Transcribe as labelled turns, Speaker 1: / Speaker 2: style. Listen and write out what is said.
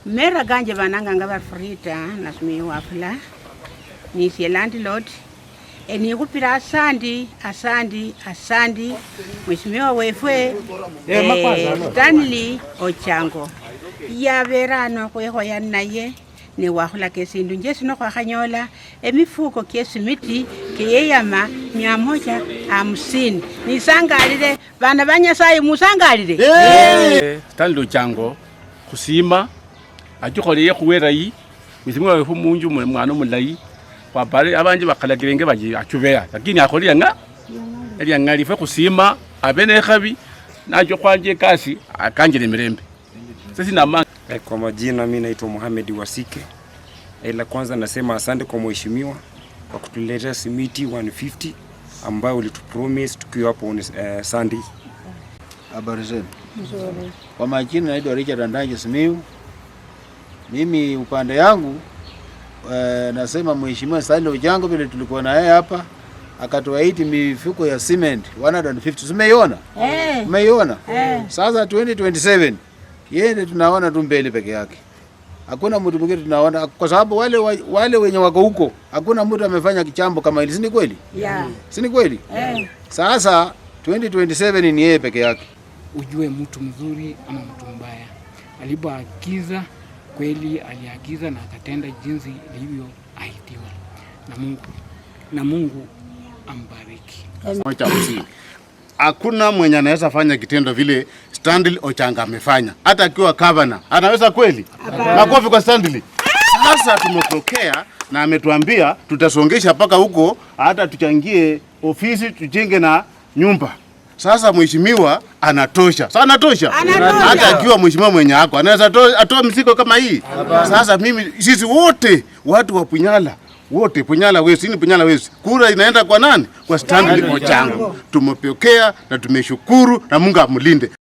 Speaker 1: Mera ganje bananga nga bafrita na sumi wafula ni si landlord eni kupira asandi mheshimiwa wefwe Stanley Ochango yaberano kwehoya naye ni wahula kesindu njesu no kwahanyola emifuko kesimiti keyeyama 150 nisangalire bana banyasaye musangalire
Speaker 2: Stanley Ochango kusima ajukoleye kuwerayi mheshimiwa wefu munju mwana mulayi wabale abanje bakalagirenge baji achubera lakini akoliya nga eliya ngalife kusima abene khabi najo kwanje kasi akanjire mirembe sisi na
Speaker 3: kwa majina mimi naitwa Mohamed Wasike. Ila kwanza nasema asante kwa mheshimiwa kwa kutuletea simiti 150 ambayo ulitupromise tukiwa hapo Sunday.
Speaker 4: Habari zenu? Nzuri. Kwa majina naitwa Richard Andanje Simiu. Mimi upande yangu nasema mheshimiwa Stanley Ochango vile tulikuwa na yeye hapa akatuahidi mifuko ya cement 150. Umeiona? Umeiona? Sasa 2027 yeye tunaona tu mbele peke yake. Hakuna mtu mwingine tunaona kwa sababu wale wenye wako huko hakuna mtu amefanya kichambo kama hili, si ni kweli?
Speaker 1: Yeah.
Speaker 4: Si ni kweli? Sasa 2027 ni yeye peke yake.
Speaker 5: Ujue mtu mzuri ama mtu mbaya. Alipoagiza kweli aliagiza na akatenda jinsi ilivyoahidiwa na Mungu ambariki.
Speaker 6: Hakuna mwenye anaweza fanya kitendo vile Stanley Ochango amefanya. Hata akiwa governor anaweza kweli? Makofi kwa Stanley. Sasa tumepokea na ametuambia tutasongesha paka huko, hata tuchangie ofisi tujenge na nyumba. Sasa mheshimiwa anatosha. Sasa anatosha. Hata akiwa mheshimiwa mwenye hako anaweza atoa mzigo kama hii. Sasa sisi wote watu wa Punyala wote Punyala West, ni Punyala West, kura inaenda kwa nani? Kwa Stanley Ochango. Tumepokea na tumeshukuru na Mungu amlinde.